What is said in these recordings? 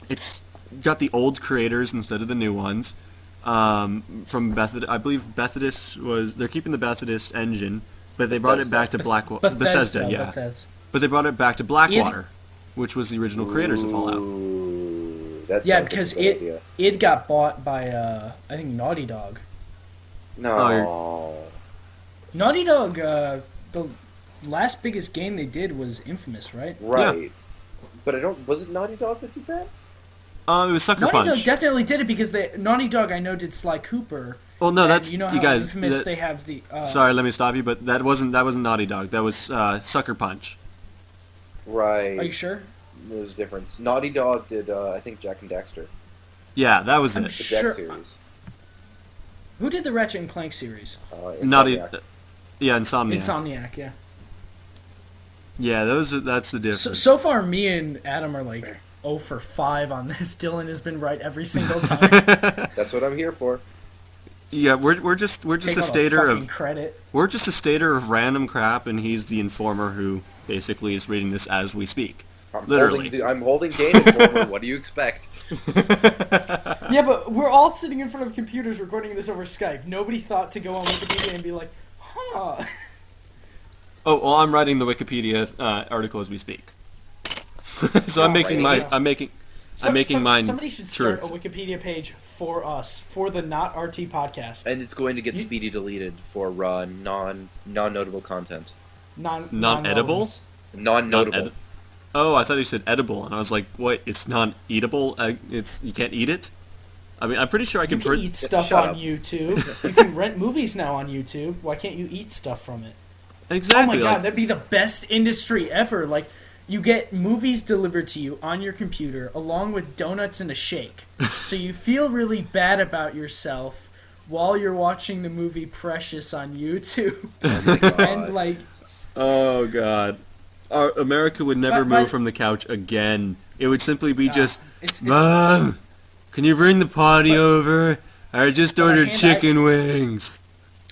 It's got the old creators instead of the new ones. From I believe they're keeping the Bethesda engine, but they brought it back to Bethesda, yeah. Bethesda. But they brought it back to It, Blackwater, which was the original creators of Fallout. Ooh, that yeah, sounds like a because good idea. it got bought by I think Naughty Dog. No. Naughty Dog, the last biggest game they did was Infamous, right? Right. Yeah. But I don't. Was it Naughty Dog that did that? It was Sucker Naughty Punch. Dog definitely did it because Naughty Dog I know did Sly Cooper. Well, no, and that's you know how you guys. Infamous they have the. Sorry, let me stop you, but that wasn't Naughty Dog. That was Sucker Punch. Right. Are you sure? There's a difference. Naughty Dog did, I think, Jack and Daxter. Yeah, that was I'm it. The sure. Jack series. Who did the Ratchet and Clank series? Naughty. Insomniac. Yeah, Insomniac. Insomniac, yeah. Yeah, that's the difference. So far, me and Adam are like 0 for 5 on this. Dylan has been right every single time. That's what I'm here for. Yeah, we're just Take a all the stater fucking of credit. we're just a stater of random crap, and he's the informer who basically is reading this as we speak. Literally. I'm holding Game Informer. What do you expect? Yeah, but we're all sitting in front of computers recording this over Skype. Nobody thought to go on Wikipedia and be like, huh. Oh, well, I'm writing the Wikipedia article as we speak. So I'm making right. mine. Somebody should start truth. a Wikipedia page for us, for the NotRT podcast. And it's going to get speedy deleted for non-notable content. Non-edible? Non-notable. Oh, I thought you said edible, and I was like, what? It's non-eatable? You can't eat it? I mean, I'm pretty sure I You can. can eat stuff Shut on up. YouTube. You can rent movies now on YouTube. Why can't you eat stuff from it? Exactly. Oh my god, like, that'd be the best industry ever. Like, you get movies delivered to you on your computer along with donuts and a shake. So you feel really bad about yourself while you're watching the movie Precious on YouTube. Oh my god. And like, oh god, America would never move from the couch again. It would simply be just, it's Mom, can you bring the potty over? I just ordered hand-eye- chicken wings.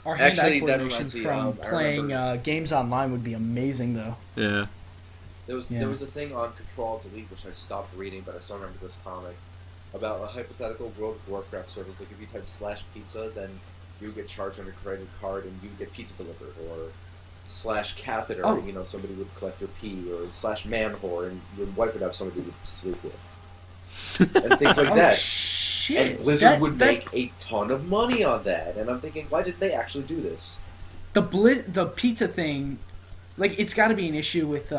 our hand-eye Actually, that coordination reminds me, from I playing remember- games online would be amazing, though. Yeah. There was a thing on Control Delete which I stopped reading, but I still remember this comic about a hypothetical World of Warcraft service. Like if you type /pizza, then you get charged on your credit card and you get pizza delivered, or /catheter, Oh. Somebody would collect your pee, or /man whore, and your wife would have somebody to sleep with, and things like Oh, that. shit. And Blizzard That- would that- make a ton of money on that, and I'm thinking, why did they actually do this? the pizza thing, like, it's got to be an issue with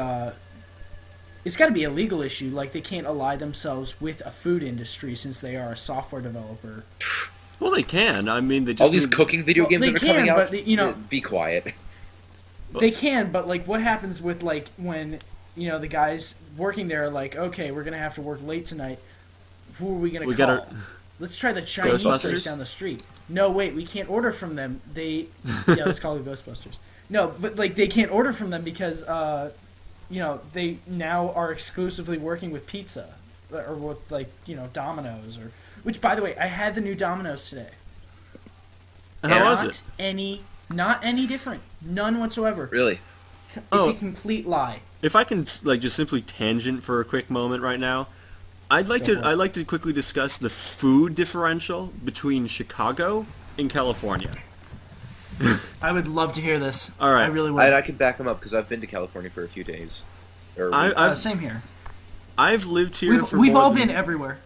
it's got to be a legal issue. Like, they can't ally themselves with a food industry since they are a software developer. Well, they can. I mean, they just All these need- cooking video Well, games they that are can, coming out. but, you know- Be quiet. They can, but like, what happens with like when the guys working there are like, okay, we're gonna have to work late tonight. Who are we gonna call? gotta- Let's try the Chinese Ghostbusters? place down the street. No, wait, we can't order from them. Yeah, let's call it Ghostbusters. No, but like they can't order from them because they now are exclusively working with pizza or with like Domino's or. Which, by the way, I had the new Domino's today. How was it? Not any different. None whatsoever. Really? It's Oh. a complete lie. If I can like just simply tangent for a quick moment right now, I'd like to quickly discuss the food differential between Chicago and California. I would love to hear this. All right. I really would. I could back them up because I've been to California for a few days. Or weeks. Same here. I've lived here for We've more all than- been everywhere.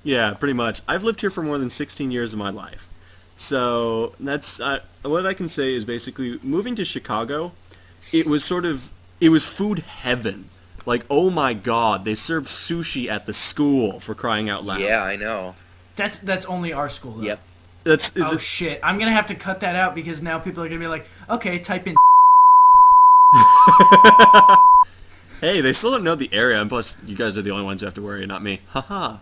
Yeah, pretty much. I've lived here for more than 16 years of my life. So that's what I can say is basically moving to Chicago. It was food heaven. Like, oh my god, they serve sushi at the school, for crying out loud. Yeah, I know. That's only our school, though. Yep. Oh shit! I'm gonna have to cut that out because now people are gonna be like, okay, type in. Hey, they still don't know the area, and plus, you guys are the only ones who have to worry, not me. Haha.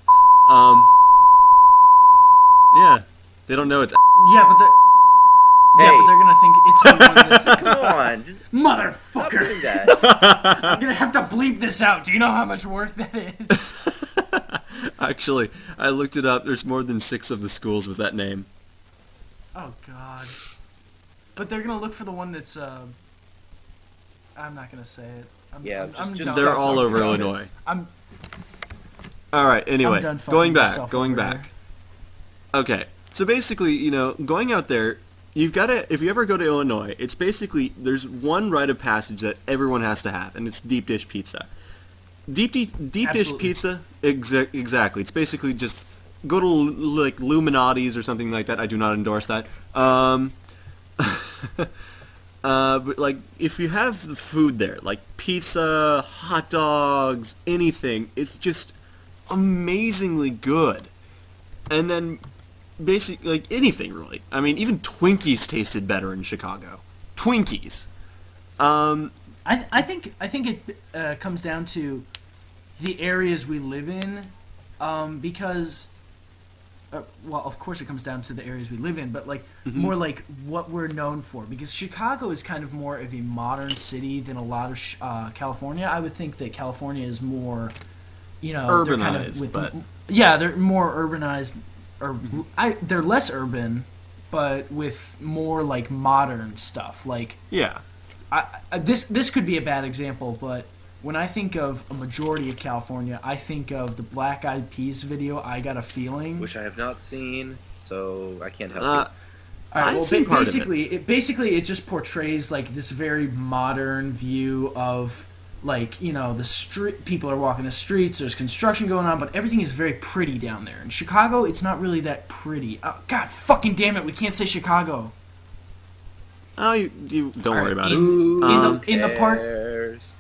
Yeah, they don't know it's. Yeah, but they're gonna think it's the one that's Come on, just stop motherfucker. doing that. I'm gonna have to bleep this out. Do you know how much work that is? Actually, I looked it up. There's more than 6 of the schools with that name. Oh god. But they're gonna look for the one that's. I'm not gonna say it. Yeah, I'm just done. They're stop all talking over about it. Illinois. All right. I'm Anyway, done fucking going back. myself Going over back. here. Okay. So basically, going out there, you've got to. If you ever go to Illinois, it's basically there's one rite of passage that everyone has to have, and it's deep dish pizza. Deep dish Absolutely. pizza. Exactly. It's basically just go to like Illuminati's or something like that. I do not endorse that. But like if you have the food there, like pizza, hot dogs, anything, it's just amazingly good. And then basically like anything really. I mean, even Twinkies tasted better in Chicago. Twinkies. I think it comes down to the areas we live in, because well, of course it comes down to the areas we live in, but like more like what we're known for. Because Chicago is kind of more of a modern city than a lot of California. I would think that California is more, they're kind of Urbanized, but yeah, they're more urbanized, or they're less urban, but with more like modern stuff. Like yeah. this could be a bad example, but when I think of a majority of California, I think of the Black Eyed Peas video, "I Got a Feeling." Which I have not seen, so I can't help Uh, you. All right, I've well, seen part of it. basically it just portrays like this very modern view of like the street. People are walking the streets. There's construction going on, but everything is very pretty down there. In Chicago, it's not really that pretty. Oh, God, fucking damn it, we can't say Chicago. Oh, you don't worry about it. Who in the part cares?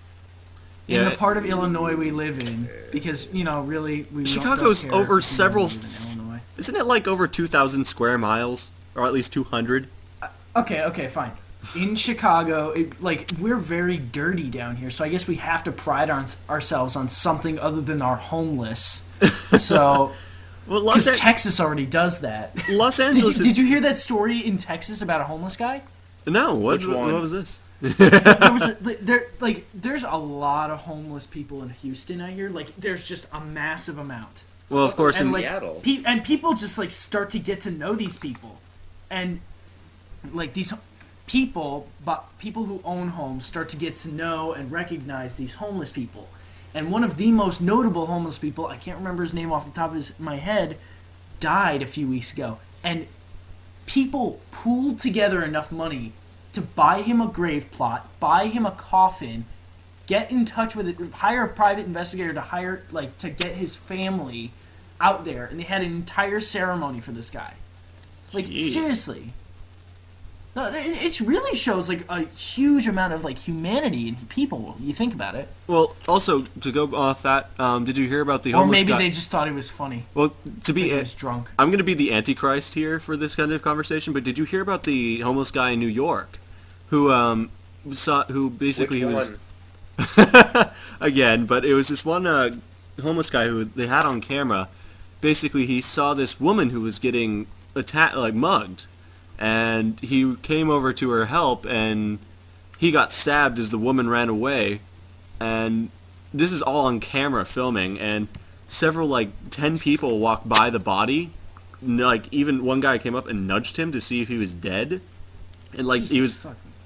in Yeah. the part of Illinois we live in, because really we Chicago's don't care over if you several- live in Illinois. Isn't it like over 2,000 square miles, or at least 200? Okay, fine. In Chicago, we're very dirty down here, so I guess we have to pride ourselves on something other than our homeless. So, Well, because Texas already does that. Los Angeles. Did you hear that story in Texas about a homeless guy? No, Which one? what was this? There's a lot of homeless people in Houston. I hear there's just a massive amount. Well, of course, And in, like- Seattle. And people just start to get to know these people, and these people, but people who own homes start to get to know and recognize these homeless people. And one of the most notable homeless people, I can't remember his name off the top of my head, died a few weeks ago. And people pooled together enough money to buy him a grave plot, buy him a coffin, get in touch with it, hire a private investigator to get his family out there, and they had an entire ceremony for this guy. Jeez. Seriously. No, it really shows a huge amount of humanity in people. You think about it, well, also to go off that, did you hear about the or homeless maybe guy? they just thought he was funny Well, to be, because he was drunk. I'm going to be the Antichrist here for this kind of conversation. But did you hear about the homeless guy in New York, who basically Which was one? again? But it was this one homeless guy who they had on camera. Basically, he saw this woman who was getting mugged. And he came over to her help, and he got stabbed as the woman ran away. And this is all on camera filming, and several 10 people walked by the body. Even one guy came up and nudged him to see if he was dead. And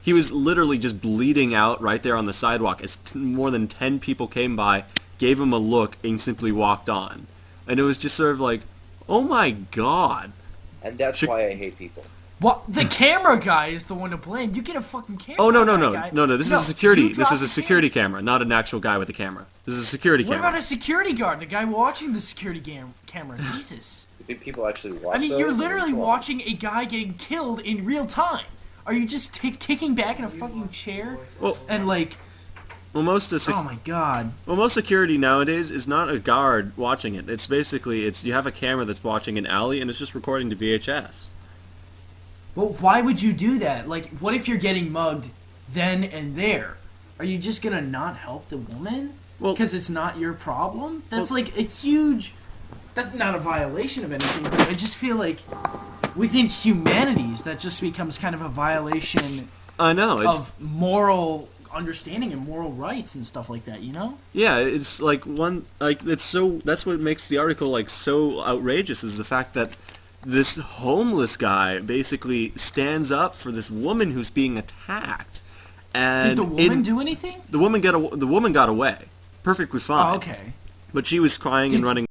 he was literally just bleeding out right there on the sidewalk as more than 10 people came by, gave him a look, and simply walked on. And it was just sort of oh my god. And that's why I hate people. What? The camera guy is the one to blame. You get a fucking camera. Oh no. guy. This is a security. you This drop is a the security camera, not an actual guy with a camera. This is a security What camera. about a security guard? The guy watching the security camera. Jesus. You think people actually watch I mean, those, you're or literally what's wrong? watching a guy getting killed in real time. Are you just kicking back in a fucking chair? Well, And well, most of oh my god. most security nowadays is not a guard watching it. It's basically you have a camera that's watching an alley and it's just recording to VHS. Well, why would you do that? What if you're getting mugged then and there? Are you just gonna not help the woman? Well- Because it's not your problem? That's a huge... That's not a violation of anything, but I just feel within humanities, that just becomes kind of a violation I know. It's of moral understanding and moral rights and stuff like that, you know? yeah. It's it's so. That's what makes the article so outrageous is the fact that this homeless guy basically stands up for this woman who's being attacked. And Did the woman do anything? The woman got away perfectly fine. Oh, okay. But she was crying and running